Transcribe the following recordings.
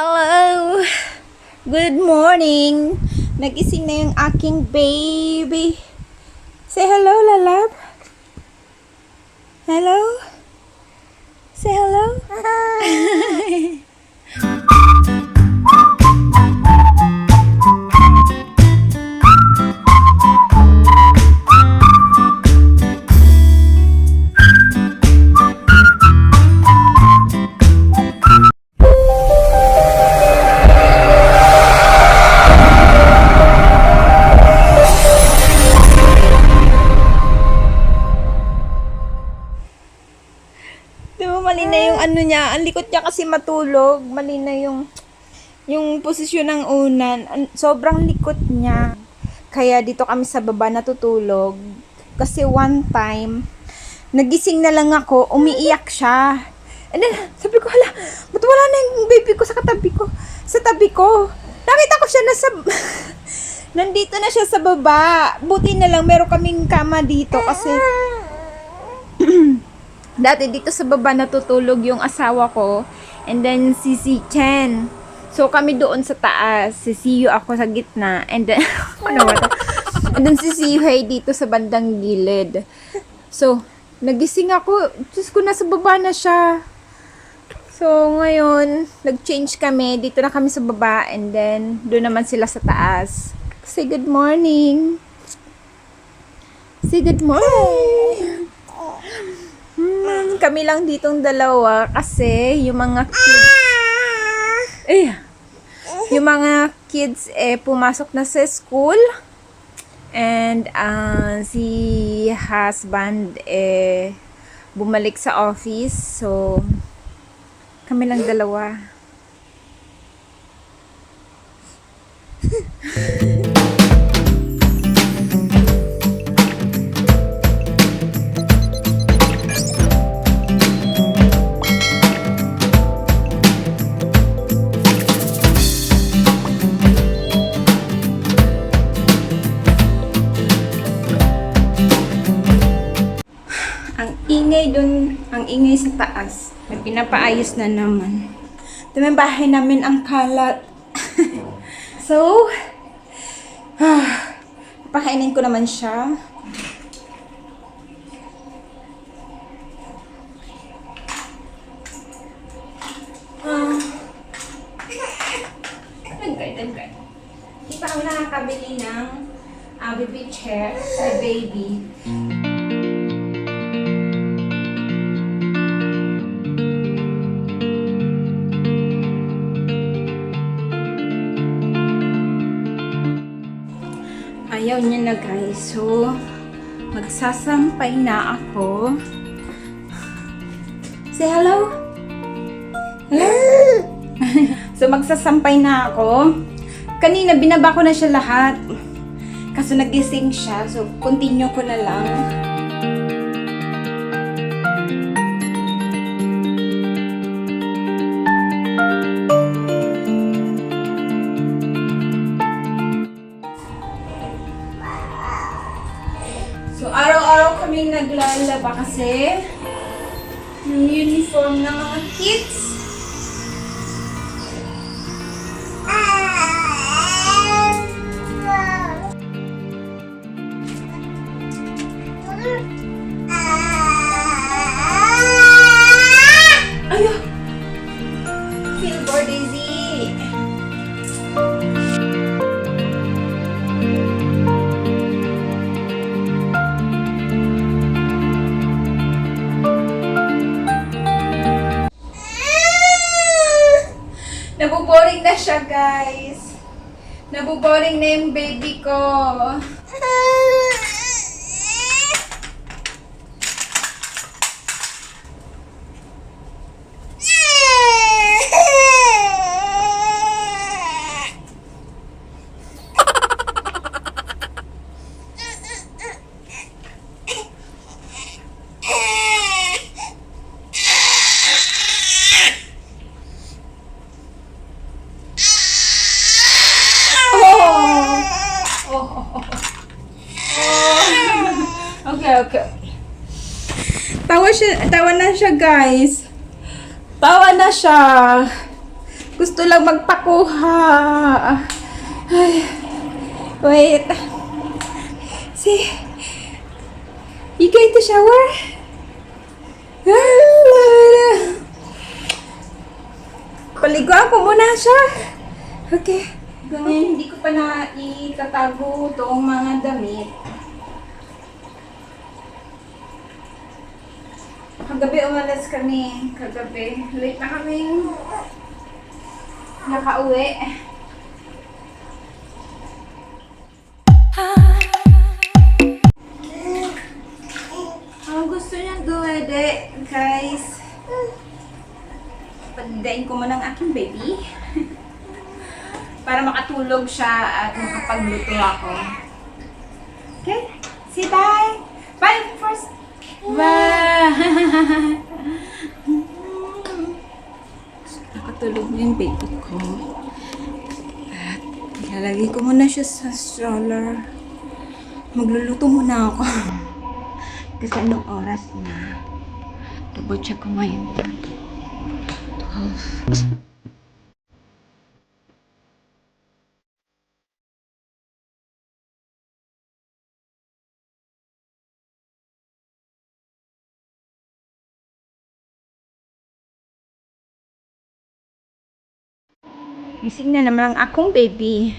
Hello! Good morning! Nagising na yung aking baby. Say hello, lalab. Hello? Say hello? Mali na yung ano niya, ang likot niya kasi matulog, mali na yung posisyon ng unan, sobrang likot niya. Kaya dito kami sa baba natutulog kasi one time nagising na lang ako, umiiyak siya. And then sabi ko, hala, ba't wala na yung baby ko sa katabi ko? Sa tabi ko. Nakita ko siya nandito na siya sa baba. Buti na lang meron kaming kama dito kasi dati dito sa baba natutulog yung asawa ko and then si Chen. So kami doon sa taas, si Siyu ako sa gitna and then ano ba to? And then si Siyu dito sa bandang gilid. So nagising ako, Diyos ko nasa baba na siya. So ngayon nag-change kami, dito na kami sa baba and then doon naman sila sa taas. Say good morning. Say good morning. Kami lang ditong dalawa kasi yung mga kids pumasok na sa school and si husband bumalik sa office, so kami lang dalawa. Ang ingay sa taas. May pinapaayos na naman. Ito yung bahay namin ang kalat. So, pakainin ko naman siya. Dagay. Di pa ako nakakabili ng baby chair sa baby. Ayaw niya na guys. So, magsasampay na ako. Say hello? Hello? So, magsasampay na ako. Kanina, binaba ko na siya lahat. Kaso nagising siya. So, continue ko na lang. So, araw-araw kaming naglalaba kasi ng uniform ng mga kids. Ayaw! Feel bored, Daisy! Nabuboring na siya, guys. Nabuboring na yung baby ko. Okay. Tawa na siya, guys. Tawa na siya. Gusto lang magpakuha. Ay, wait. See? You going to shower? Paliguan ko muna siya. Okay. Ganyan, hindi ko pa na itatago itong mga damit. Kagabi umalis kami. Kagabi. Late na kaming nakauwi. Ang gusto niyang duwede, guys. Pagdain ko muna ang aking baby. Para makatulog siya at makapagluto ako. Okay? Say bye! Bye first! Bye! Nakatulog na yung baby ko. At ilalagay ko muna siya sa stroller. Magluluto muna ako. Kasi anong oras na? Double check ko ngayon. 12. Gising na naman ang akong baby.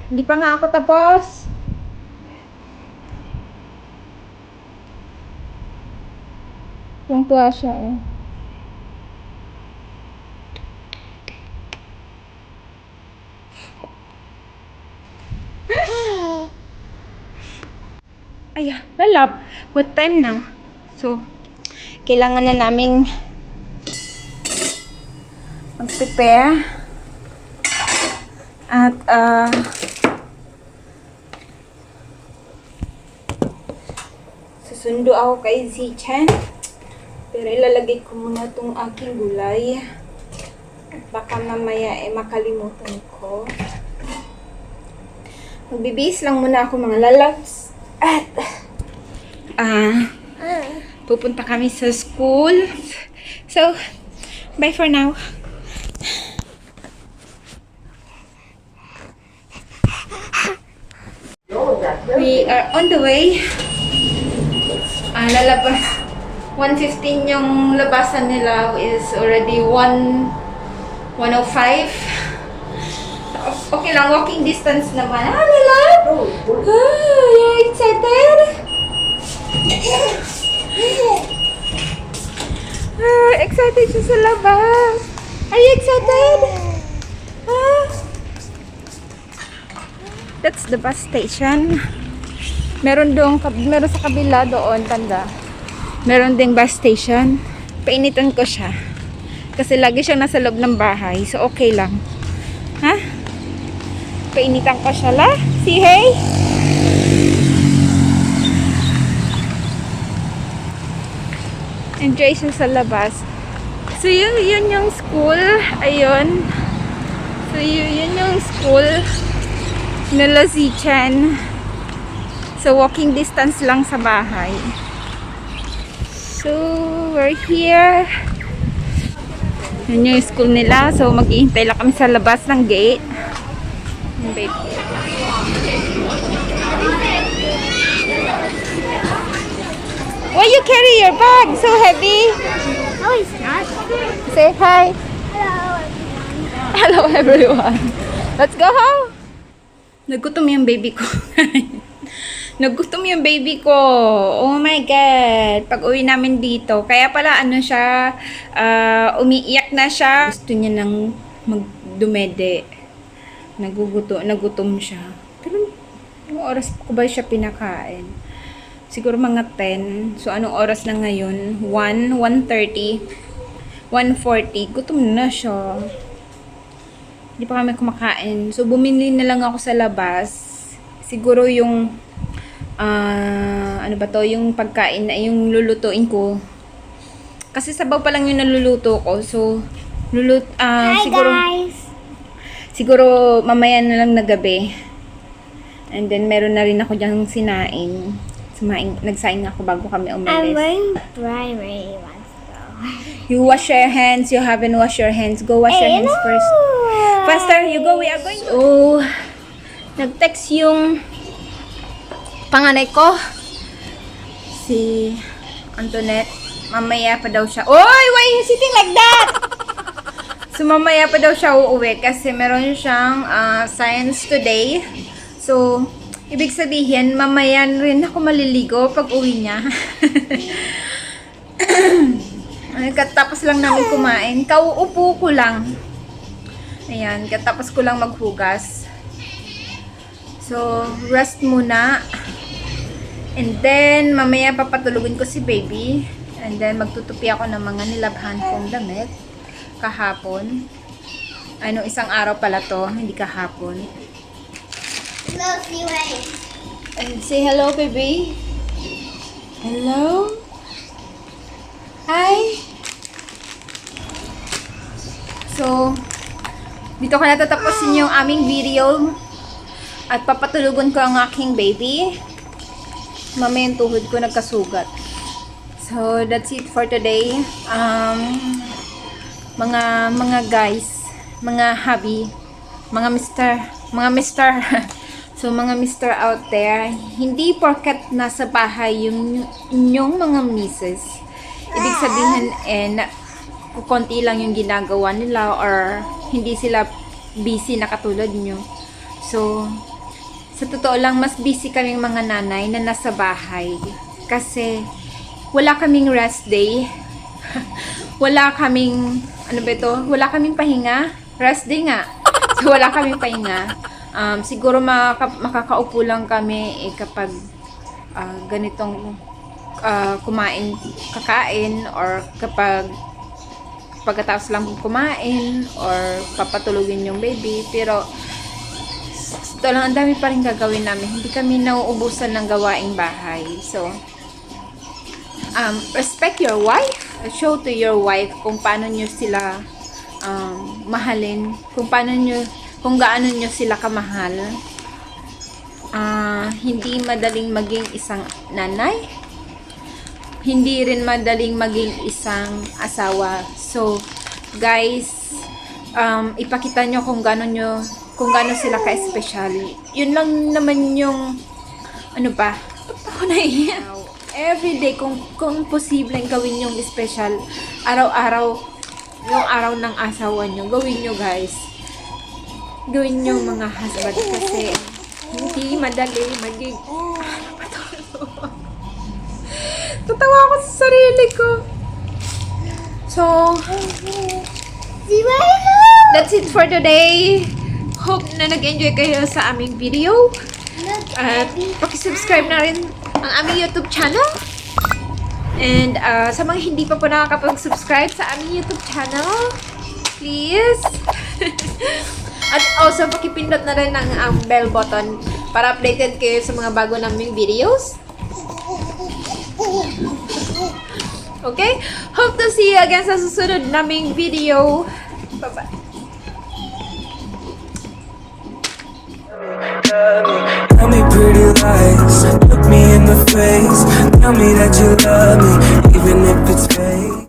Hindi pa nga ako tapos. Tuwang-tuwa siya eh. Ay, lalab. What time now? So, kailangan na naming mag-prepare. At, susundo ako kay Zichan. Pero ilalagay ko muna itong aking gulay. At baka mamaya makalimutan ko. Magbibihis lang muna ako mga lalabs. At, pupunta kami sa school. So, bye for now. We are on the way. Lalabas. 1:15 yung labasan nila is already 1:05. Okay lang, walking distance naman. Lala? You're excited? Excited siya sa labas. Are you excited? That's the bus station. Meron sa kabila doon, tanda. Meron ding bus station. Painitan ko siya. Kasi lagi siyang nasa loob ng bahay. So, okay lang. Ha? Painitan ko siya la. See, hey? Enjoy siya sa labas. So, yun yung school. Ayun. So, yun yung school nila Zichan. So, walking distance lang sa bahay. So, we're here. Yun yung school nila. So, maghihintay lang kami sa labas ng gate. Babe. Why you carry your bag? So heavy? No, it's not. Say hi. Hello, everyone. Hello, everyone. Let's go home. Nagutom yung baby ko. Nagutom yung baby ko. Oh my God. Pag uwi namin dito. Kaya pala ano siya, umiiyak na siya. Gusto niya nang magdumede. Nagutom siya. Pero, yung oras ko ba siya pinakain? Siguro mga 10. So, anong oras na ngayon? 1:30. 1:40. Gutom na siya. Hindi pa kami kumakain. So, bumili na lang ako sa labas. Siguro yung ano ba to? Yung pagkain na yung lulutuin ko. Kasi sabaw pa lang yung naluluto ko. So, Hi, siguro, guys. siguro mamaya na lang na gabi. And then, meron na rin ako dyang sinain. Nagsaing ako bago kami I'm umalis. wearing primary ones, though. You wash your hands. You haven't washed your hands. Go wash your hands first. Faster, you go. We are going to... Oh, nag-text yung panganay ko. Si Antoinette. Mamaya pa daw siya. Oy, why you sitting like that? So, mamaya pa daw siya uuwi kasi meron siyang science today. So, ibig sabihin, mamaya rin ako maliligo pag uwi niya. Katapos lang namin kumain. Kauupo ko lang. Ayan, katapos ko lang maghugas. So, rest muna. And then, mamaya papatulugin ko si baby. And then, magtutupi ako ng mga nilabhan kong damit. Kahapon. Ano, isang araw pala to. Hindi kahapon. Love you, hey. And say hello, baby. Hello? Hi. So, dito ko natatapusin yung aming video. At papatulugon ko ang aking baby. Mamaya yung tuhod ko nagkasugat. So, that's it for today. Mga guys, mga hubby, mga mister. So, mga mister out there, hindi porket nasa bahay yung inyong mga misis. Ibig sabihin, konti lang yung ginagawa nila or hindi sila busy na katulad nyo. So, sa totoo lang, mas busy kaming mga nanay na nasa bahay. Kasi, wala kaming rest day. Wala kaming, ano ba ito? Wala kaming pahinga. Rest day nga. So, wala kaming pahinga. Siguro makakaupo lang kami kapag ganitong kakain or kapag pagkatapos lang kumain or papatulugin yung baby. Pero ito lang, ang dami pa rin gagawin namin. Hindi kami nauubusan ng gawaing bahay. So, respect your wife. Show to your wife kung paano nyo sila mahalin. Kung gaano nyo sila kamahal. Hindi madaling maging isang nanay. Hindi rin madaling maging isang asawa. So, guys, ipakita nyo kung gaano sila ka-special. Yun lang naman yung, ano ba? Ba't ako naiiyak? Everyday, kung posibleng gawin yung special, araw-araw, yung araw ng asawa nyo, gawin nyo, guys. Gawin nyo mga husband kasi hindi madali maging... Tatawa ako sa sarili ko. So, that's it for today. Hope na nag-enjoy kayo sa aming video. At pakisubscribe na rin ang aming YouTube channel. And sa mga hindi pa po nakakapag-subscribe sa aming YouTube channel, please. At also, pakipindot na rin ang bell button para updated kayo sa mga bago naming videos. Okay? Hope to see you again sa susunod naming video. Bye-bye. Tell me pretty lies, look me in the face. Tell me that you love me, even if it's fake.